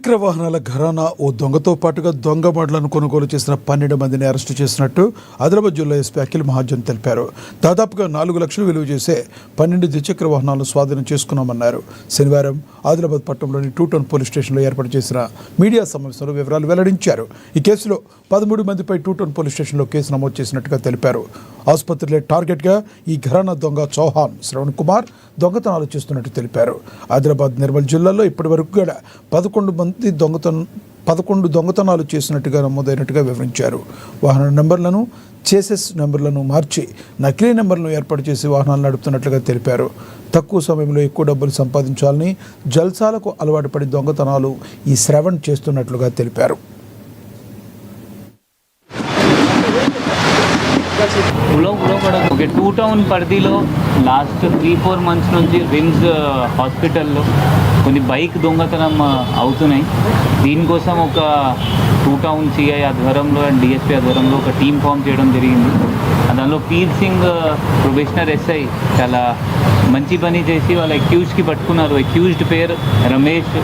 ద్విచక్ర వాహనాల ఘరానా ఓ దొంగతో పాటుగా దొంగ మోడళ్లను కొనుగోలు చేసిన 12 మందిని అరెస్టు చేసినట్టు ఆదిలాబాద్ జిల్లా ఎస్పీ అఖిల్ మహాజన్ తెలిపారు. దాదాపుగా 4 లక్షలు విలువ చేసే 12 ద్విచక్ర వాహనాలను స్వాధీనం చేసుకున్నామన్నారు. శనివారం ఆదిలాబాద్ పట్టణంలోని 2 టౌన్ పోలీస్ స్టేషన్లో ఏర్పాటు చేసిన మీడియా సమావేశంలో వివరాలు వెల్లడించారు. ఈ కేసులో 13 మందిపై 2 టౌన్ పోలీస్ స్టేషన్లో కేసు నమోదు చేసినట్టుగా తెలిపారు. ఆసుపత్రిలో టార్గెట్గా ఈ ఘరానా దొంగ చౌహాన్ శ్రవణ్ కుమార్ దొంగతనాలు చేస్తున్నట్టు తెలిపారు. ఆదిలాబాద్ నిర్మల్ జిల్లాలో ఇప్పటి వరకు కూడా 11 దొంగతనాలు చేసినట్టుగా నమోదైనట్టుగా వివరించారు. వాహన నెంబర్లను చేసెస్ నెంబర్లను మార్చి నకిలీ నెంబర్లను ఏర్పాటు చేసి వాహనాలు నడుపుతున్నట్లుగా తెలిపారు. తక్కువ సమయంలో ఎక్కువ డబ్బులు సంపాదించాలని జల్సాలకు అలవాటు పడి దొంగతనాలు ఈ శ్రవణ్ చేస్తున్నట్లుగా తెలిపారు. ఓకే, 2 టౌన్ పరిధిలో లాస్ట్ 3-4 మంత్స్ నుంచి రిమ్స్ హాస్పిటల్లో కొన్ని బైక్ దొంగతనం అవుతున్నాయి. దీనికోసం ఒక 2 టౌన్ సిఐ ఆధ్వర్యంలో అండ్ డిఎస్పీ ఆధ్వర్యంలో ఒక టీమ్ ఫామ్ చేయడం జరిగింది. దానిలో పీర్ సింగ్ ప్రొబేషనర్ ఎస్ఐ చాలా మంచి పని చేసి వాళ్ళ అక్యూజ్డ్కి పట్టుకున్నారు. అక్యూజ్డ్ పేరు రమేష్.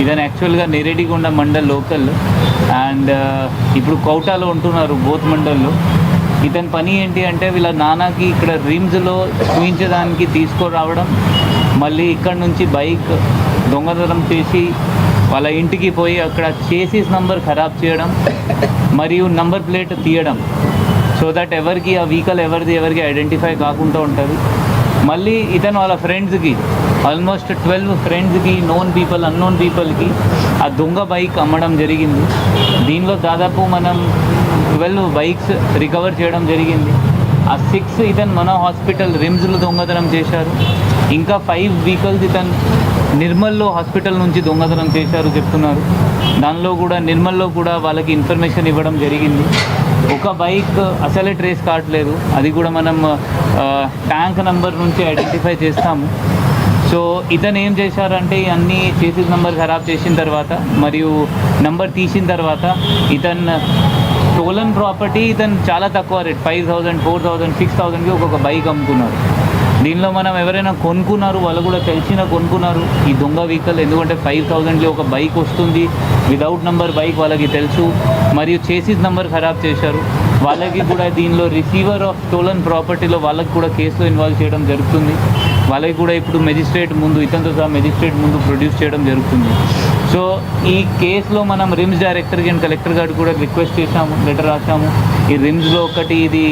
ఇదని యాక్చువల్గా నెరేడిగొండ మండల్ లోకల్ అండ్ ఇప్పుడు కౌటాలో ఉంటున్నారు బోత్ మండల్లో. ఇతని పని ఏంటి అంటే వీళ్ళ నాన్నకి ఇక్కడ రిమ్స్లో చూపించడానికి తీసుకురావడం, మళ్ళీ ఇక్కడ నుంచి బైక్ దొంగతనం చేసి వాళ్ళ ఇంటికి పోయి అక్కడ చేసిస్ నంబర్ ఖరాబ్ చేయడం మరియు నంబర్ ప్లేట్ తీయడం, సో దట్ ఎవరికి ఆ వెహికల్ ఎవరికి ఐడెంటిఫై కాకుండా ఉంటుంది. మళ్ళీ ఇతను వాళ్ళ ఫ్రెండ్స్కి ఆల్మోస్ట్ 12 ఫ్రెండ్స్కి నోన్ పీపుల్ అన్నోన్ పీపుల్కి ఆ దొంగ బైక్ అమ్మడం జరిగింది. దీనిలో దాదాపు మనం 12 బైక్స్ రికవర్ చేయడం జరిగింది. ఆ 6 ఇతను మన హాస్పిటల్ రిమ్స్లో దొంగతనం చేశారు. ఇంకా 5 వెహికల్స్ ఇతను నిర్మల్లో హాస్పిటల్ నుంచి దొంగతనం చేశారు చెప్తున్నారు. దానిలో కూడా నిర్మల్లో కూడా వాళ్ళకి ఇన్ఫర్మేషన్ ఇవ్వడం జరిగింది. ఒక బైక్ అసలే ట్రేస్ కావట్లేదు, అది కూడా మనం ట్యాంక్ నంబర్ నుంచి ఐడెంటిఫై చేస్తాము. సో ఇతను ఏం చేశారంటే అన్నీ చేసిన నంబర్ ఖరాబ్ చేసిన తర్వాత మరియు నంబర్ తీసిన తర్వాత ఇతను స్టోలన్ ప్రాపర్టీ ఇతను చాలా తక్కువ రేట్ 5,000, 4,000, 6,000కి ఒక్కొక్క బైక్ అమ్ముకున్నారు. దీనిలో మనం ఎవరైనా కొనుక్కున్నారు వాళ్ళు కూడా తెలిసిన కొనుక్కున్నారు ఈ దొంగ వెహికల్. ఎందుకంటే 5,000లో ఒక బైక్ వస్తుంది వితౌట్ నంబర్ బైక్ వాళ్ళకి తెలుసు, మరియు చేసిస్ నంబర్ ఖరాబ్ చేశారు. వాళ్ళకి కూడా దీనిలో రిసీవర్ ఆఫ్ స్టోలన్ ప్రాపర్టీలో వాళ్ళకి కూడా కేసులో ఇన్వాల్వ్ చేయడం జరుగుతుంది. వాళ్ళకి కూడా ఇప్పుడు మెజిస్ట్రేట్ ముందు ఇతనితో సహా మెజిస్ట్రేట్ ముందు ప్రొడ్యూస్ చేయడం జరుగుతుంది. సో ఈ కేసులో మనం రిమ్స్ డైరెక్టర్కి అండ్ కలెక్టర్ గారికి కూడా రిక్వెస్ట్ చేశాము, లెటర్ రాసాము. ఈ రిమ్స్లో ఒకటి ఇది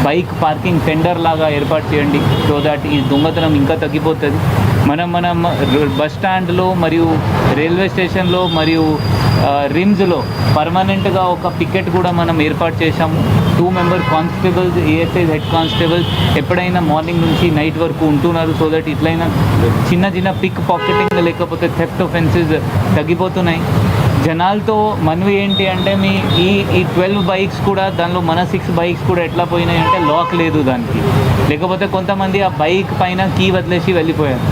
బైక్ పార్కింగ్ టెండర్ లాగా ఏర్పాటు చేయండి, సో దాట్ ఈ దొంగతనం ఇంకా తగ్గిపోతుంది. మనం బస్ స్టాండ్లో మరియు రైల్వే స్టేషన్లో మరియు రిమ్స్లో పర్మనెంట్గా ఒక పికెట్ కూడా మనం ఏర్పాటు చేశాము. 2 member constables, ASI head constables ఎప్పుడైనా మార్నింగ్ నుంచి నైట్ వరకు ఉంటున్నారు. సో దట్ ఇట్లయినా చిన్న పిక్ పాకెటింగ్ లేకపోతే థెఫ్ట్ ఒఫెన్సెస్ తగ్గిపోతున్నాయి. జనాలతో మనవి ఏంటి అంటే ఈ 12 బైక్స్ కూడా దానిలో మన 6 బైక్స్ కూడా ఎట్లా పోయినాయి అంటే లాక్ లేదు దానికి, లేకపోతే కొంతమంది ఆ బైక్ పైన కీ వదిలేసి వెళ్ళిపోయారు.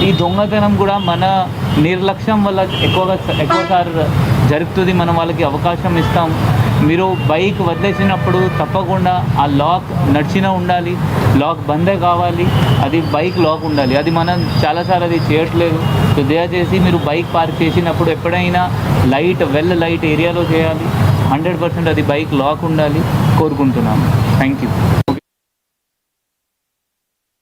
ఈ దొంగతనం కూడా మన నిర్లక్ష్యం వల్ల ఎక్కువసార్లు జరుగుతుంది. మనం వాళ్ళకి అవకాశం ఇస్తాం. మీరు బైక్ వదిలేసినప్పుడు తప్పకుండా ఆ లాక్ నడిచినా ఉండాలి, లాక్ బందే కావాలి, అది బైక్ లాక్ ఉండాలి. అది మనం చాలాసార్లు అది చేయట్లేదు. సో దయచేసి మీరు బైక్ పార్క్ చేసినప్పుడు ఎప్పుడైనా లైట్ ఏరియాలో చేయాలి. 100% అది బైక్ లాక్ ఉండాలి కోరుకుంటున్నాము. Thank you.